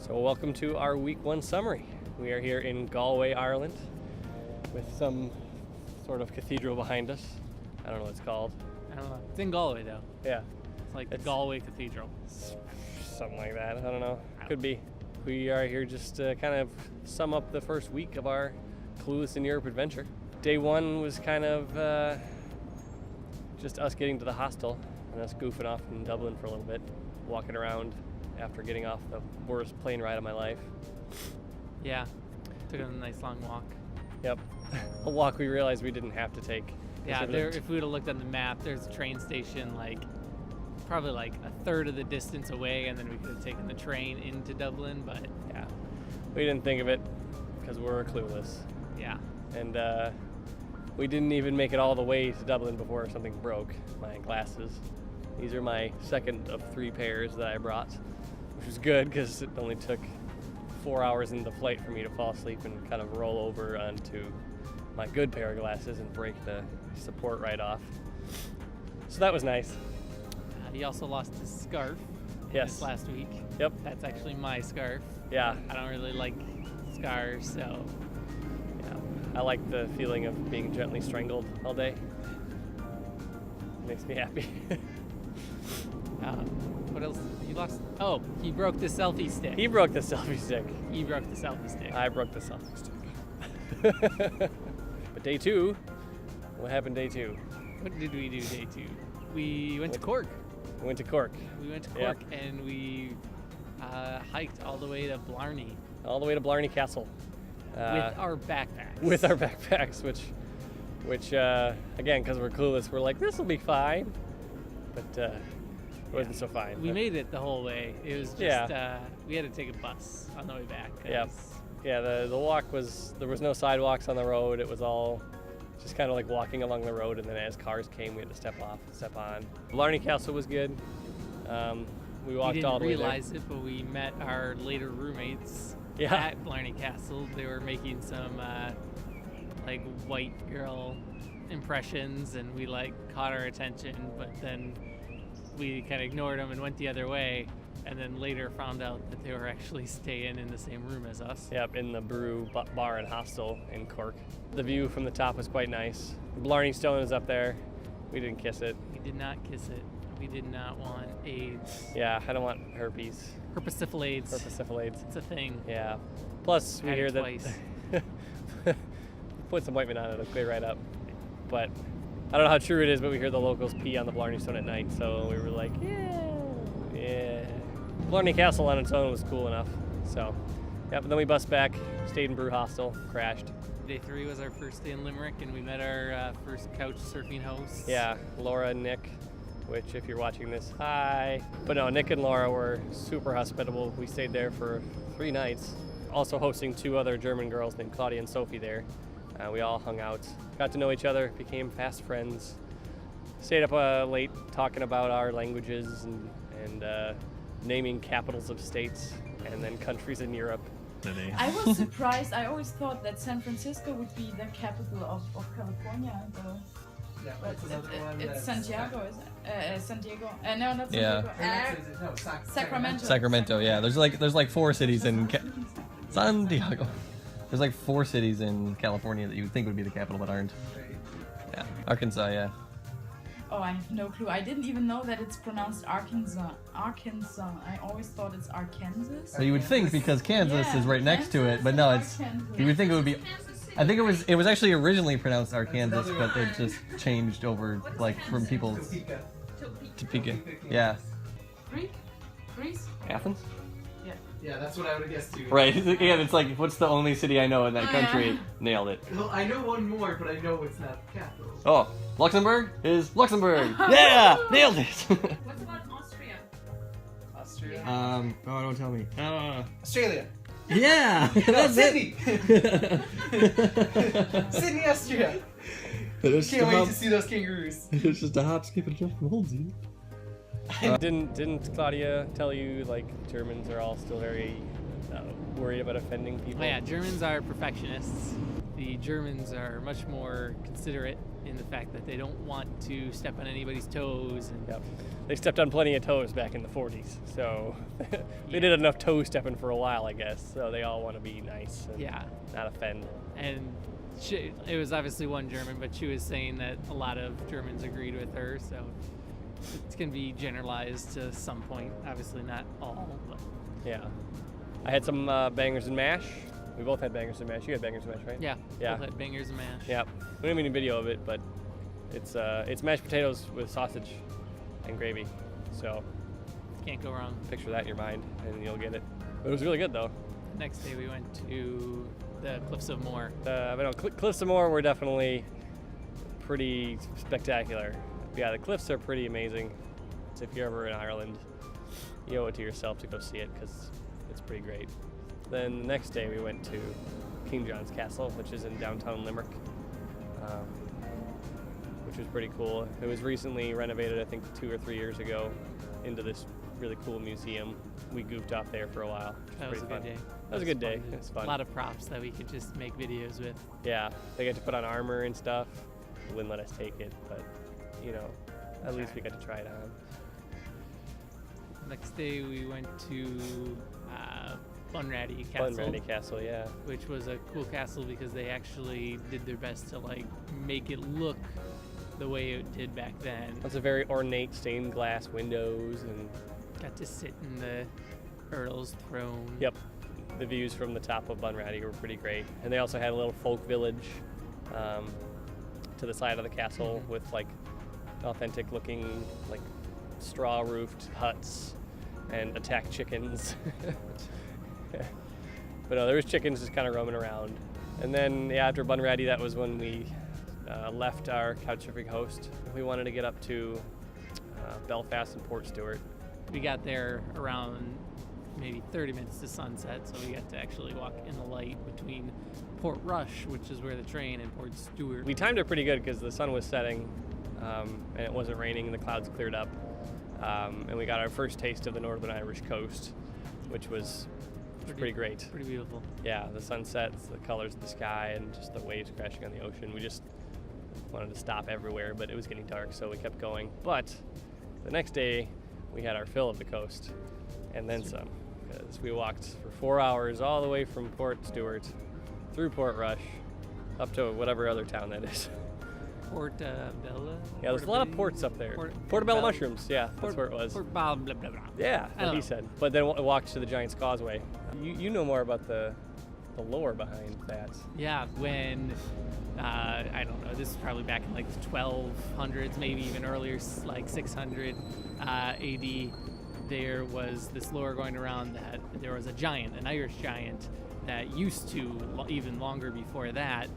So welcome to our week 1 summary. We are here in Galway, Ireland, with some sort of cathedral behind us. I don't know what it's called. I don't know. It's in Galway though. Yeah. It's like the Galway Cathedral. Something like that. I don't know. Could be. We are here just to kind of sum up the first week of our Clueless in Europe adventure. Day 1 was kind of just us getting to the hostel and us goofing off in Dublin for a little bit, walking around after getting off the worst plane ride of my life. Yeah. Took a nice long walk. Yep. A walk we realized we didn't have to take. Yeah, if we would have looked on the map, there's a train station probably like a third of the distance away, and then we could have taken the train into Dublin, but yeah, we didn't think of it because we're clueless. Yeah. And we didn't even make it all the way to Dublin before something broke. My glasses. These are my second of 3 pairs that I brought, which was good because it only took 4 hours into the flight for me to fall asleep and kind of roll over onto my good pair of glasses and break the support right off. So that was nice. He also lost his scarf. Yes. This last week. Yep. That's actually my scarf. Yeah. I don't really like scarves, so. Yeah. I like the feeling of being gently strangled all day. Makes me happy. What else? He lost. Oh, he broke the selfie stick. He broke the selfie stick. He broke the selfie stick. I broke the selfie stick. But day 2, what happened day 2? What did we do day 2? We went to Cork. We went to Cork. We went to Cork and we hiked all the way to Blarney. All the way to Blarney Castle. With our backpacks. With our backpacks, which again, because we're clueless, we're like, this will be fine. But it wasn't so fine. We made it the whole way. It was just, we had to take a bus on the way back. Yeah, the walk was, there was no sidewalks on the road. It was all just kind of like walking along the road, and then as cars came, we had to step off, step on. Blarney Castle was good. We walked all the way there. We didn't realize it, but we met our later roommates at Blarney Castle. They were making some like white girl impressions, and we caught our attention, but then we kind of ignored them and went the other way, and then later found out that they were actually staying in the same room as us. Yep, in the Brew Bar and Hostel in Cork. The view from the top was quite nice. Blarney Stone is up there. We didn't kiss it. We did not kiss it. We did not want AIDS. Yeah, I don't want herpes. Herpessyphilades. Herpessyphilades. It's a thing. Yeah. Plus, we hear that put some ointment on it, it'll clear right up. But I don't know how true it is, but we hear the locals pee on the Blarney Stone at night, so we were like, yeah. Blarney Castle on its own was cool enough. So, yeah, but then we bussed back, stayed in Brew Hostel, crashed. Day 3 was our first day in Limerick, and we met our first couch surfing hosts. Yeah, Laura and Nick, which if you're watching this, hi. But no, Nick and Laura were super hospitable. We stayed there for 3 nights. Also hosting 2 other German girls named Claudia and Sophie there. We all hung out, got to know each other, became fast friends. Stayed up late talking about our languages and naming capitals of states and then countries in Europe. I was surprised. I always thought that San Francisco would be the capital of California, though. Yeah, But it's another one. it's Santiago, is it? San Diego. No, not Yeah. Santiago. Sacramento. Sacramento, yeah. There's like 4 cities in San Diego. There's like 4 cities in California that you would think would be the capital but aren't. Yeah, Arkansas, yeah. Oh, I have no clue. I didn't even know that it's pronounced Arkansas. Arkansas. I always thought it's Arkansas. So you would think because Kansas is right next to it, but no, it's. You would think it would be. I think it was actually originally pronounced Arkansas, but it just changed over from people's. Topeka. Yeah. Greece? Athens? Yeah, that's what I would have guessed too. Right, yeah, it's like, what's the only city I know in that country? Nailed it. Well, I know one more, but I know it's not the capital. Oh, Luxembourg is Luxembourg. Yeah, nailed it. What about Austria? Austria? Oh, don't tell me. Australia. Yeah, that's Sydney. Sydney, Austria. Can't wait to see those kangaroos. It's just a hop, skip, and jump from Holdsy. Didn't Claudia tell you Germans are all still very worried about offending people? Oh yeah, Germans are perfectionists. the Germans are much more considerate in the fact that they don't want to step on anybody's toes. And Yep. They stepped on plenty of toes back in the 40s, so they did enough toe stepping for a while, I guess. So they all want to be nice and not offend. And it was obviously one German, but she was saying that a lot of Germans agreed with her, so it can be generalized to some point. Obviously not all, but Yeah. I had some bangers and mash. We both had bangers and mash. You had bangers and mash, right? yeah, Yeah. both had bangers and mash. Yep. We don't have any video of it, but it's mashed potatoes with sausage and gravy. So Can't go wrong. picture that in your mind, and you'll get it. It was really good, though. Next day we went to the Cliffs of Moher. Cliffs of Moher were definitely pretty spectacular. Yeah, the cliffs are pretty amazing. So if you're ever in Ireland, you owe it to yourself to go see it because it's pretty great. Then the next day we went to King John's Castle, which is in downtown Limerick, which was pretty cool. It was recently renovated, I think 2 or 3 years ago, into this really cool museum. We goofed off there for a while. That was a good day. That was a good day. It was fun. A lot of props that we could just make videos with. Yeah, they got to put on armor and stuff. They wouldn't let us take it, but you know, at least we got to try it on. Next day we went to Bunratty Castle. Bunratty Castle, yeah. Which was a cool castle because they actually did their best to like make it look the way it did back then. It's a very ornate stained glass windows and got to sit in the Earl's throne. Yep. The views from the top of Bunratty were pretty great. And they also had a little folk village to the side of the castle with like authentic looking like straw roofed huts and attack chickens. But no, there was chickens just kind of roaming around. And then after Bunratty, that was when we left our couchsurfing host. We wanted to get up to Belfast and Port Stewart. We got there around maybe 30 minutes to sunset, so we got to actually walk in the light between Port Rush, which is where the train, and Port Stewart. We timed it pretty good because the sun was setting and it wasn't raining and the clouds cleared up. And we got our first taste of the Northern Irish coast, which was pretty great. Pretty beautiful. Yeah, the sunsets, the colors of the sky, and just the waves crashing on the ocean. We just wanted to stop everywhere, but it was getting dark, so we kept going. But the next day, we had our fill of the coast, and then some, because we walked for 4 hours all the way from Port Stewart through Port Rush up to whatever other town that is. Portobello? Yeah, there's a lot of ports up there. Portobello mushrooms, yeah, that's where it was. Blah, blah, blah, blah. Yeah, what he said. But then walked to the Giant's Causeway. You know more about the lore behind that. Yeah, when, I don't know, this is probably back in like the 1200s, maybe even earlier, like 600 AD, there was this lore going around that there was a giant, an Irish giant, that used to, even longer before that,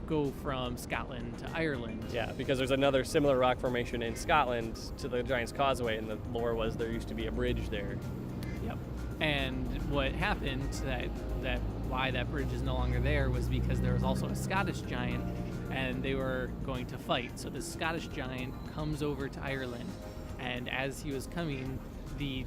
go from Scotland to Ireland. Yeah, because there's another similar rock formation in Scotland to the Giant's Causeway, and the lore was there used to be a bridge there. Yep. And what happened that why that bridge is no longer there was because there was also a Scottish giant, and they were going to fight. So the Scottish giant comes over to Ireland, and as he was coming, the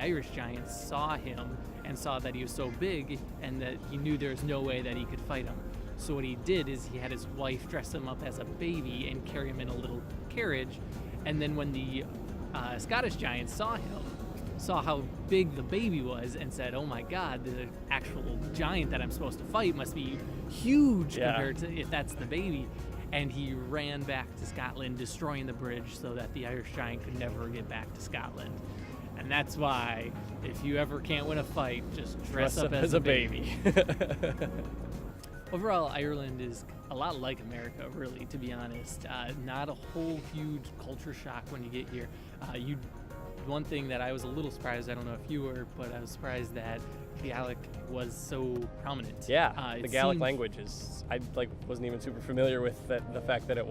Irish giant, saw him and saw that he was so big and that he knew there was no way that he could fight him. So what he did is he had his wife dress him up as a baby and carry him in a little carriage. And then when the Scottish giant saw him, saw how big the baby was, and said, "Oh my God, the actual giant that I'm supposed to fight must be huge compared to if that's the baby." And he ran back to Scotland, destroying the bridge so that the Irish giant could never get back to Scotland. And that's why, if you ever can't win a fight, just dress up as a baby. Overall, Ireland is a lot like America, really, to be honest. Not a whole huge culture shock when you get here. One thing that I was a little surprised, I don't know if you were, but I was surprised that Gaelic was so prominent. Yeah, the Gaelic language is, I wasn't even super familiar with the fact that there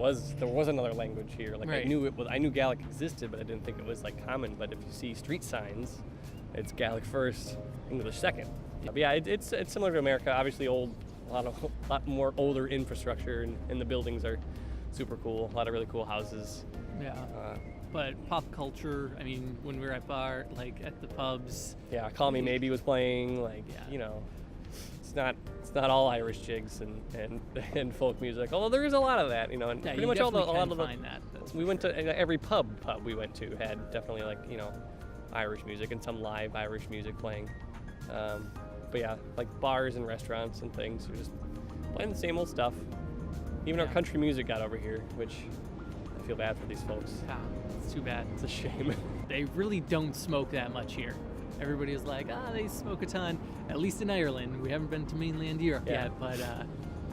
was another language here. Like, right. I knew Gaelic existed, but I didn't think it was like common. But if you see street signs, it's Gaelic first, English second. But yeah, it's similar to America. Obviously old, a lot more older infrastructure, and the buildings are super cool. A lot of really cool houses. Yeah. But pop culture, I mean, when we were at the pubs. Yeah, Call Me Maybe was playing, it's not all Irish jigs and folk music. Although there is a lot of that, you know, and pretty much a lot of find that. We went to every pub we went to had definitely like, you know, Irish music and some live Irish music playing. But yeah, like bars and restaurants and things are just playing the same old stuff. Even our country music got over here, which I feel bad for these folks. Yeah, it's too bad. It's a shame. They really don't smoke that much here. Everybody is like, they smoke a ton, at least in Ireland. We haven't been to mainland Europe yet, but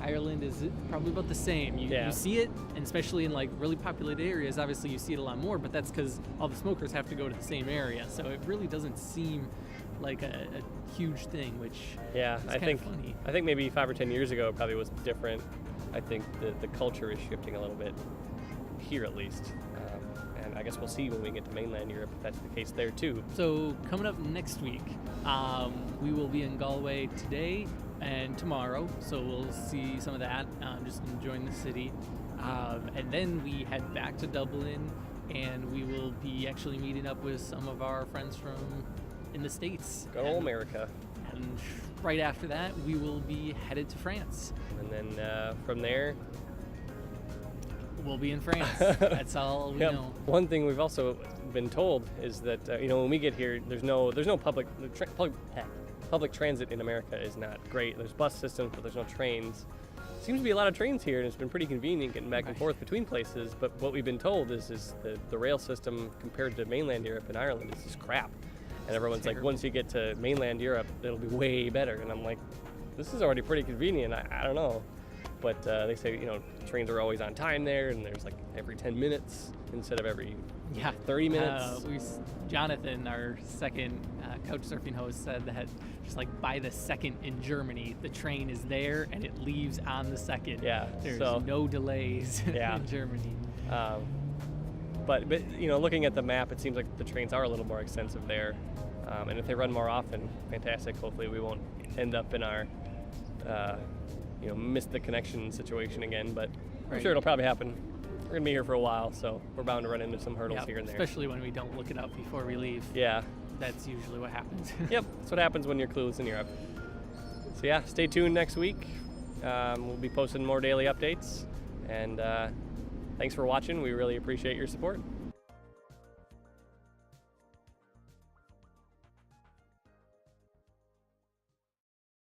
Ireland is probably about the same. You see it, and especially in like really populated areas, obviously you see it a lot more, but that's because all the smokers have to go to the same area. So it really doesn't seem like a huge thing, which is kind of funny. I think maybe 5 or 10 years ago it probably was different. I think the culture is shifting a little bit here, at least. And I guess we'll see when we get to mainland Europe if that's the case there too. So coming up next week, we will be in Galway today and tomorrow, so we'll see some of that, just enjoying the city. And then we head back to Dublin, and we will be actually meeting up with some of our friends from in the States. Go America. And right after that, we will be headed to France. And then from there, we'll be in France. That's all we know. One thing we've also been told is that you know, when we get here, there's no public transit in America is not great. There's bus systems, but there's no trains. Seems to be a lot of trains here, and it's been pretty convenient getting back and forth between places. But what we've been told is the rail system compared to mainland Europe and Ireland is just crap. And everyone's like, once you get to mainland Europe, it'll be way better. And I'm like, this is already pretty convenient. I don't know. But they say, you know, trains are always on time there, and there's like every 10 minutes instead of every 30 minutes. Jonathan, our second couch surfing host, said that just like by the second in Germany, the train is there and it leaves on the second. Yeah. There's no delays in Germany. But you know, looking at the map, it seems like the trains are a little more extensive there. And if they run more often, fantastic. Hopefully we won't end up in our you know, miss the connection situation again, but I'm sure it'll probably happen. We're gonna be here for a while, so we're bound to run into some hurdles here and there. Especially when we don't look it up before we leave. Yeah. That's usually what happens. Yep, that's what happens when you're clueless in Europe. So yeah, stay tuned next week. We'll be posting more daily updates, and thanks for watching. We really appreciate your support.